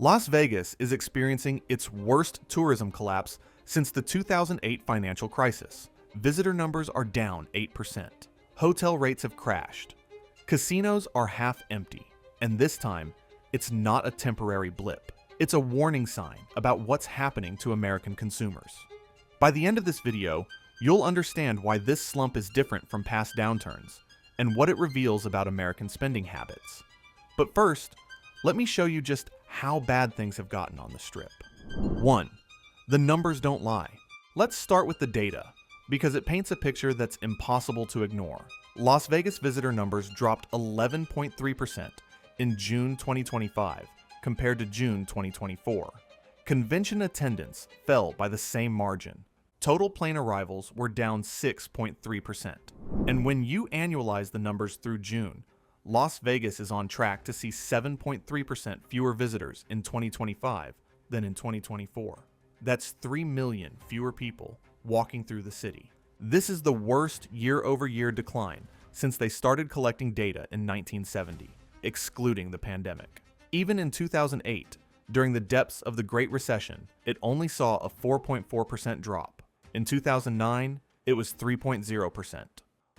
Las Vegas is experiencing its worst tourism collapse since the 2008 financial crisis. Visitor numbers are down 8%. Hotel rates have crashed. Casinos are half empty. And this time, it's not a temporary blip. It's a warning sign about what's happening to American consumers. By the end of this video, you'll understand why this slump is different from past downturns and what it reveals about American spending habits. But first, let me show you just how bad things have gotten on the Strip. 1. The numbers don't lie. Let's start with the data, because it paints a picture that's impossible to ignore. Las Vegas visitor numbers dropped 11.3% in June 2025 compared to June 2024. Convention attendance fell by the same margin. Total plane arrivals were down 6.3%. And when you annualize the numbers through June, Las Vegas is on track to see 7.3% fewer visitors in 2025 than in 2024. That's 3 million fewer people walking through the city. This is the worst year-over-year decline since they started collecting data in 1970, excluding the pandemic. Even in 2008, during the depths of the Great Recession, it only saw a 4.4% drop. In 2009, it was 3.0%.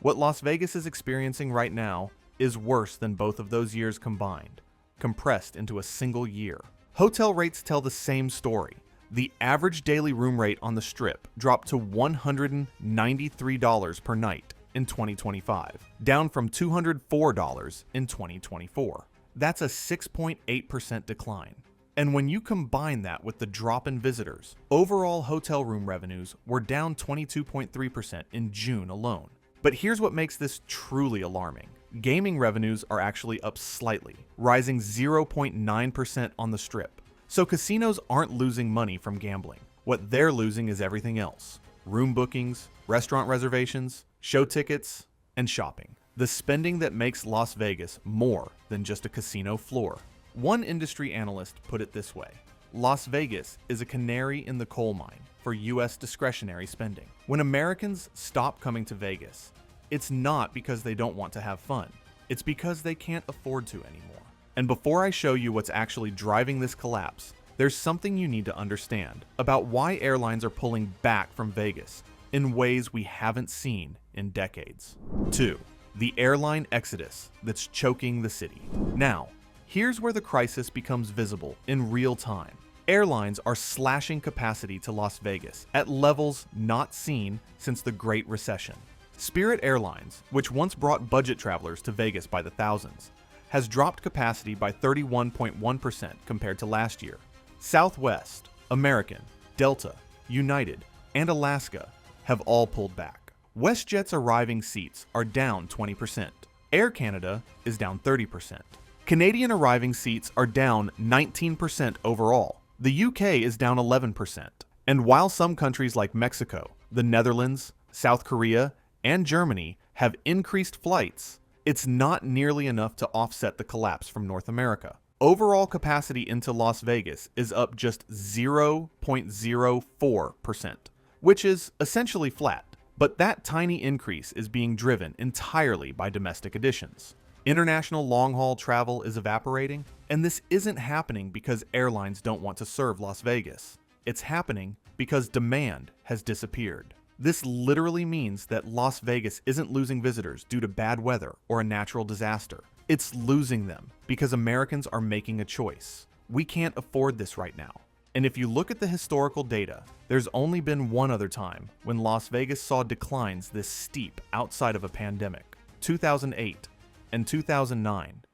What Las Vegas is experiencing right now is worse than both of those years combined, compressed into a single year. Hotel rates tell the same story. The average daily room rate on the Strip dropped to $193 per night in 2025, down from $204 in 2024. That's a 6.8% decline. And when you combine that with the drop in visitors, overall hotel room revenues were down 22.3% in June alone. But here's what makes this truly alarming. Gaming revenues are actually up slightly, rising 0.9% on the Strip. So casinos aren't losing money from gambling. What they're losing is everything else: room bookings, restaurant reservations, show tickets, and shopping. The spending that makes Las Vegas more than just a casino floor. One industry analyst put it this way: Las Vegas is a canary in the coal mine for U.S. discretionary spending. When Americans stop coming to Vegas, it's not because they don't want to have fun. It's because they can't afford to anymore. And before I show you what's actually driving this collapse, there's something you need to understand about why airlines are pulling back from Vegas in ways we haven't seen in decades. 2. The airline exodus that's choking the city. Now, here's where the crisis becomes visible in real time. Airlines are slashing capacity to Las Vegas at levels not seen since the Great Recession. Spirit Airlines, which once brought budget travelers to Vegas by the thousands, has dropped capacity by 31.1% compared to last year. Southwest, American, Delta, United, and Alaska have all pulled back. WestJet's arriving seats are down 20%. Air Canada is down 30%. Canadian arriving seats are down 19% overall. The UK is down 11%. And while some countries like Mexico, the Netherlands, South Korea, and Germany have increased flights, it's not nearly enough to offset the collapse from North America. Overall capacity into Las Vegas is up just 0.04%, which is essentially flat. But that tiny increase is being driven entirely by domestic additions. International long-haul travel is evaporating, and this isn't happening because airlines don't want to serve Las Vegas. It's happening because demand has disappeared. This literally means that Las Vegas isn't losing visitors due to bad weather or a natural disaster. It's losing them because Americans are making a choice. We can't afford this right now. And if you look at the historical data, there's only been one other time when Las Vegas saw declines this steep outside of a pandemic: 2008 and 2009,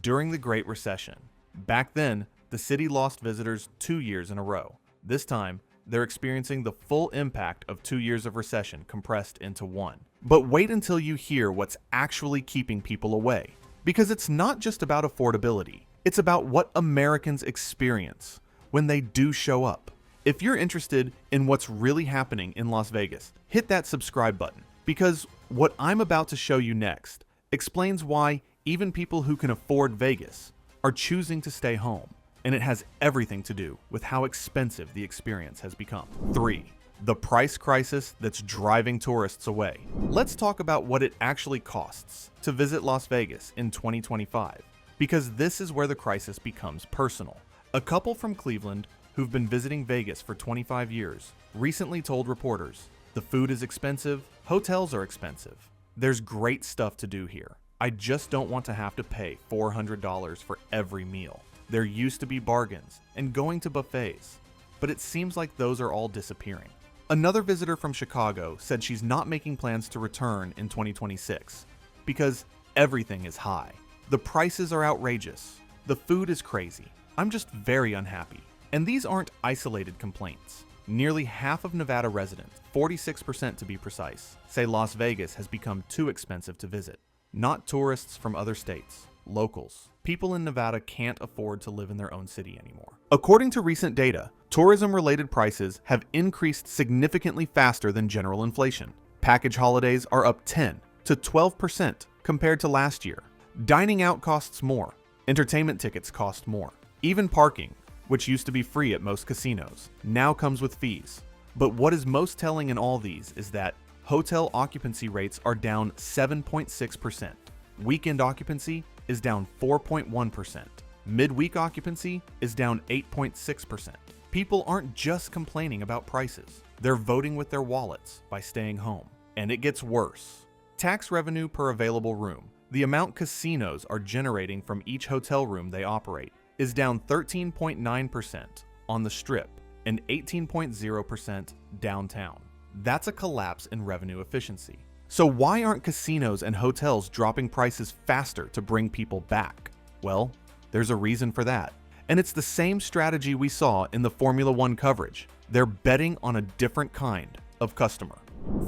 during the Great Recession. Back then, the city lost visitors 2 years in a row. This time, they're experiencing the full impact of 2 years of recession compressed into one. But wait until you hear what's actually keeping people away. Because it's not just about affordability. It's about what Americans experience when they do show up. If you're interested in what's really happening in Las Vegas, hit that subscribe button. Because what I'm about to show you next explains why even people who can afford Vegas are choosing to stay home. And it has everything to do with how expensive the experience has become. 3. The price crisis that's driving tourists away. Let's talk about what it actually costs to visit Las Vegas in 2025, because this is where the crisis becomes personal. A couple from Cleveland who've been visiting Vegas for 25 years recently told reporters, "The food is expensive, hotels are expensive. There's great stuff to do here. I just don't want to have to pay $400 for every meal. There used to be bargains and going to buffets, but it seems like those are all disappearing." Another visitor from Chicago said she's not making plans to return in 2026 because everything is high. The prices are outrageous. The food is crazy. I'm just very unhappy. And these aren't isolated complaints. Nearly half of Nevada residents, 46% to be precise, say Las Vegas has become too expensive to visit. Not tourists from other states, locals. People in Nevada can't afford to live in their own city anymore. According to recent data, tourism-related prices have increased significantly faster than general inflation. Package holidays are up 10 to 12% compared to last year. Dining out costs more. Entertainment tickets cost more. Even parking, which used to be free at most casinos, now comes with fees. But what is most telling in all these is that hotel occupancy rates are down 7.6%. Weekend occupancy is down 4.1%. Midweek occupancy is down 8.6%. People aren't just complaining about prices. They're voting with their wallets by staying home. And it gets worse. Tax revenue per available room, the amount casinos are generating from each hotel room they operate, is down 13.9% on the Strip and 18.0% downtown. That's a collapse in revenue efficiency. So why aren't casinos and hotels dropping prices faster to bring people back? Well, there's a reason for that. And it's the same strategy we saw in the Formula One coverage. They're betting on a different kind of customer.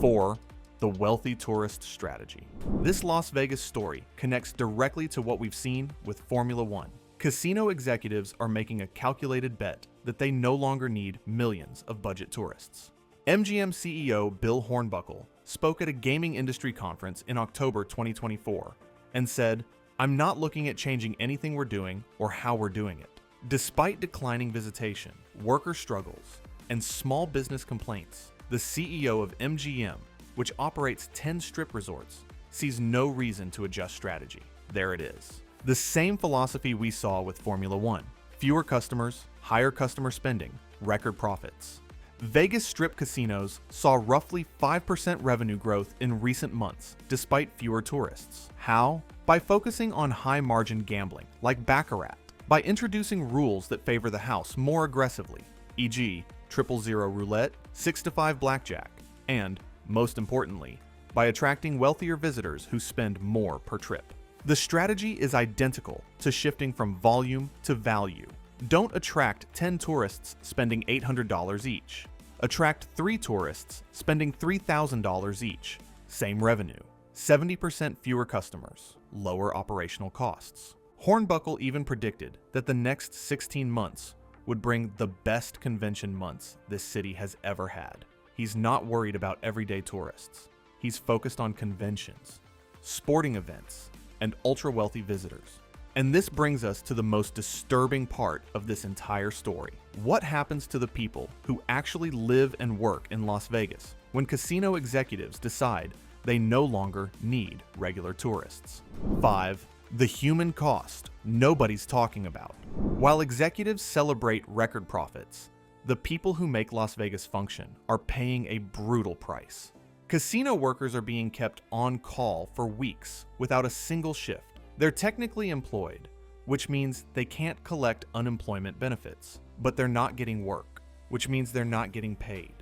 4. The wealthy tourist strategy. This Las Vegas story connects directly to what we've seen with Formula One. Casino executives are making a calculated bet that they no longer need millions of budget tourists. MGM CEO Bill Hornbuckle spoke at a gaming industry conference in October 2024 and said, "I'm not looking at changing anything we're doing or how we're doing it." Despite declining visitation, worker struggles, and small business complaints, the CEO of MGM, which operates 10 strip resorts, sees no reason to adjust strategy. There it is. The same philosophy we saw with Formula One. Fewer customers, higher customer spending, record profits. Vegas Strip casinos saw roughly 5% revenue growth in recent months, despite fewer tourists. How? By focusing on high-margin gambling, like Baccarat. By introducing rules that favor the house more aggressively, e.g., 000 roulette, 6-5 blackjack, and, most importantly, by attracting wealthier visitors who spend more per trip. The strategy is identical to shifting from volume to value. Don't attract 10 tourists spending $800 each. Attract 3 tourists spending $3,000 each. Same revenue. 70% fewer customers. Lower operational costs. Hornbuckle even predicted that the next 16 months would bring the best convention months this city has ever had. He's not worried about everyday tourists. He's focused on conventions, sporting events, and ultra-wealthy visitors. And this brings us to the most disturbing part of this entire story. What happens to the people who actually live and work in Las Vegas when casino executives decide they no longer need regular tourists? 5. The human cost nobody's talking about. While executives celebrate record profits, the people who make Las Vegas function are paying a brutal price. Casino workers are being kept on call for weeks without a single shift. They're technically employed, which means they can't collect unemployment benefits, but they're not getting work, which means they're not getting paid.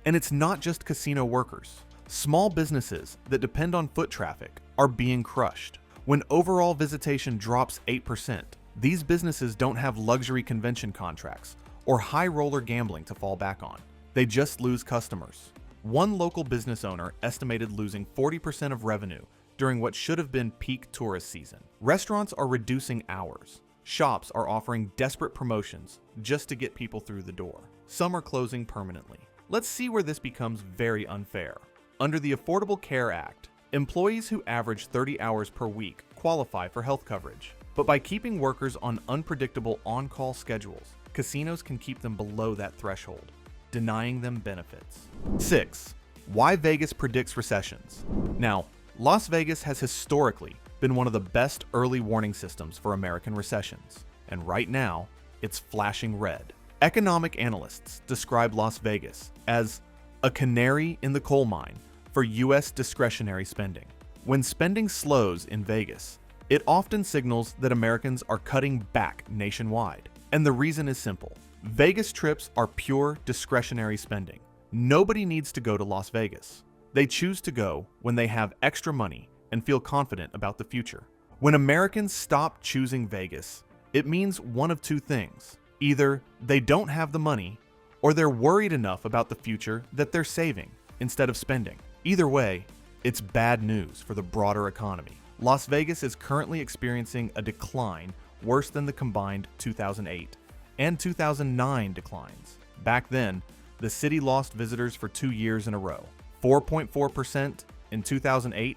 And it's not just casino workers. Small businesses that depend on foot traffic are being crushed. When overall visitation drops 8%, these businesses don't have luxury convention contracts or high roller gambling to fall back on. They just lose customers. One local business owner estimated losing 40% of revenue during what should have been peak tourist season. Restaurants are reducing hours. Shops are offering desperate promotions just to get people through the door. Some are closing permanently. Let's see where this becomes very unfair. Under the Affordable Care Act, employees who average 30 hours per week qualify for health coverage. But by keeping workers on unpredictable on-call schedules, casinos can keep them below that threshold, denying them benefits. 6. Why Vegas predicts recessions. Now, Las Vegas has historically been one of the best early warning systems for American recessions, and right now, it's flashing red. Economic analysts describe Las Vegas as a canary in the coal mine for U.S. discretionary spending. When spending slows in Vegas, it often signals that Americans are cutting back nationwide. And the reason is simple. Vegas trips are pure discretionary spending. Nobody needs to go to Las Vegas. They choose to go when they have extra money and feel confident about the future. When Americans stop choosing Vegas, it means one of two things. Either they don't have the money, or they're worried enough about the future that they're saving instead of spending. Either way, it's bad news for the broader economy. Las Vegas is currently experiencing a decline worse than the combined 2008 and 2009 declines. Back then, the city lost visitors for 2 years in a row, 4.4% in 2008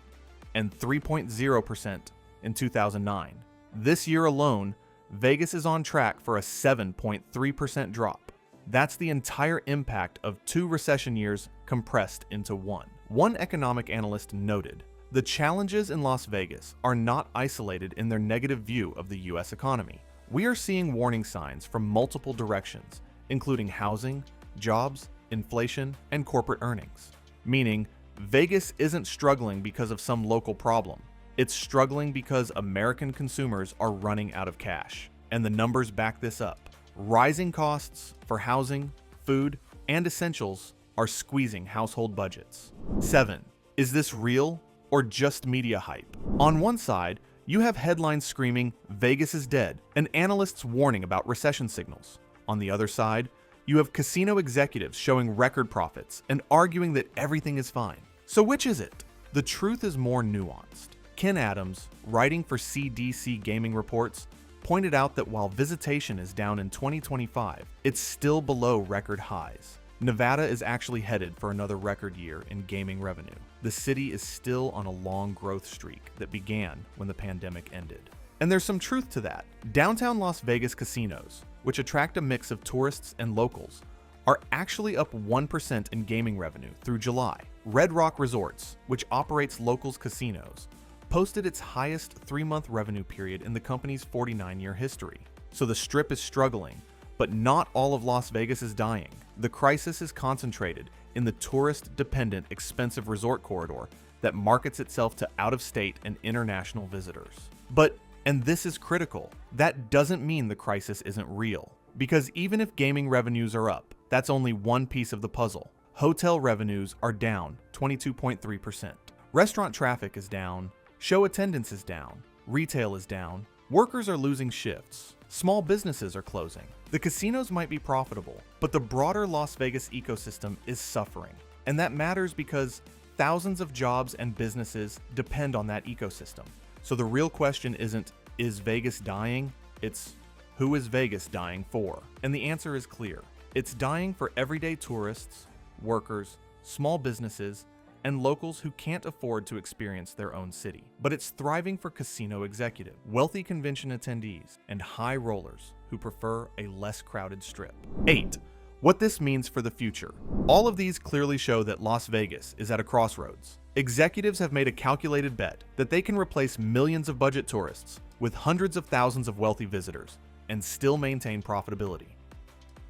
and 3.0% in 2009. This year alone, Vegas is on track for a 7.3% drop. That's the entire impact of 2 recession years compressed into one. One economic analyst noted, "The challenges in Las Vegas are not isolated in their negative view of the U.S. economy. We are seeing warning signs from multiple directions, including housing, jobs, inflation, and corporate earnings." Meaning, Vegas isn't struggling because of some local problem. It's struggling because American consumers are running out of cash. And the numbers back this up. Rising costs for housing, food, and essentials are squeezing household budgets. 7. Is this real or just media hype? On one side, you have headlines screaming, "Vegas is dead," and analysts warning about recession signals. On the other side, you have casino executives showing record profits and arguing that everything is fine. So which is it? The truth is more nuanced. Ken Adams, writing for CDC Gaming Reports, pointed out that while visitation is down in 2025, it's still below record highs. Nevada is actually headed for another record year in gaming revenue. The city is still on a long growth streak that began when the pandemic ended. And there's some truth to that. Downtown Las Vegas casinos, which attract a mix of tourists and locals, are actually up 1% in gaming revenue through July. Red Rock Resorts, which operates locals casinos, posted its highest 3-month revenue period in the company's 49-year history. So the Strip is struggling, but not all of Las Vegas is dying. The crisis is concentrated in the tourist-dependent, expensive resort corridor that markets itself to out-of-state and international visitors. But, and this is critical, that doesn't mean the crisis isn't real. Because even if gaming revenues are up, that's only one piece of the puzzle. Hotel revenues are down 22.3%. Restaurant traffic is down, show attendance is down, retail is down, workers are losing shifts, small businesses are closing. The casinos might be profitable, but the broader Las Vegas ecosystem is suffering. And that matters because thousands of jobs and businesses depend on that ecosystem. So the real question isn't, is Vegas dying? It's, who is Vegas dying for? And the answer is clear. It's dying for everyday tourists, workers, small businesses, and locals who can't afford to experience their own city. But it's thriving for casino executives, wealthy convention attendees, and high rollers who prefer a less crowded strip. 8. What this means for the future. All of these clearly show that Las Vegas is at a crossroads. Executives have made a calculated bet that they can replace millions of budget tourists with hundreds of thousands of wealthy visitors and still maintain profitability.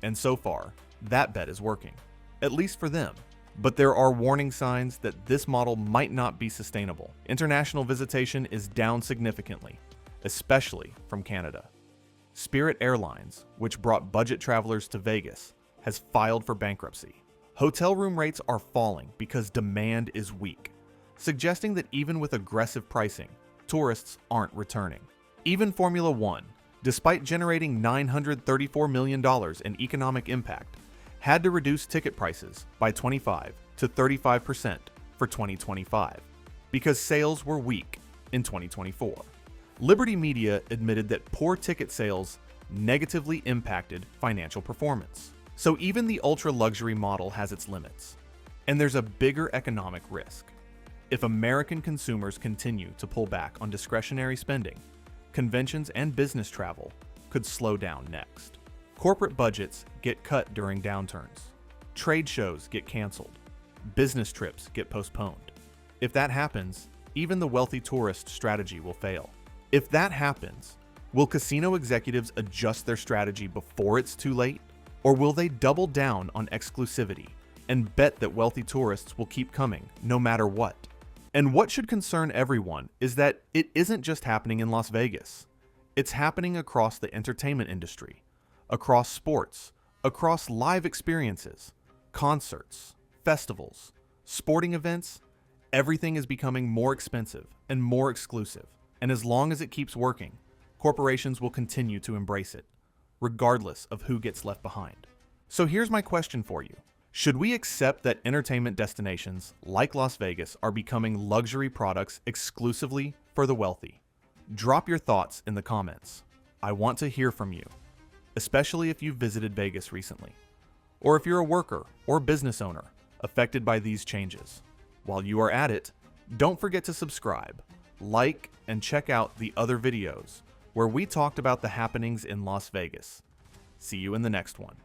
And so far, that bet is working, at least for them. But there are warning signs that this model might not be sustainable. International visitation is down significantly, especially from Canada. Spirit Airlines, which brought budget travelers to Vegas, has filed for bankruptcy. Hotel room rates are falling because demand is weak, suggesting that even with aggressive pricing, tourists aren't returning. Even Formula One, despite generating $934 million in economic impact, had to reduce ticket prices by 25 to 35% for 2025 because sales were weak in 2024. Liberty Media admitted that poor ticket sales negatively impacted financial performance. So even the ultra-luxury model has its limits. And there's a bigger economic risk. If American consumers continue to pull back on discretionary spending, conventions and business travel could slow down next. Corporate budgets get cut during downturns. Trade shows get canceled. Business trips get postponed. If that happens, even the wealthy tourist strategy will fail. If that happens, Will casino executives adjust their strategy before it's too late? Or will they double down on exclusivity and bet that wealthy tourists will keep coming no matter what? And what should concern everyone is that it isn't just happening in Las Vegas. It's happening across the entertainment industry, across sports, across live experiences, concerts, festivals, sporting events. Everything is becoming more expensive and more exclusive. And as long as it keeps working, corporations will continue to embrace it, regardless of who gets left behind. So here's my question for you. Should we accept that entertainment destinations like Las Vegas are becoming luxury products exclusively for the wealthy? Drop your thoughts in the comments. I want to hear from you, especially if you've visited Vegas recently, or if you're a worker or business owner affected by these changes. While you are at it, don't forget to subscribe, like, and check out the other videos where we talked about the happenings in Las Vegas. See you in the next one.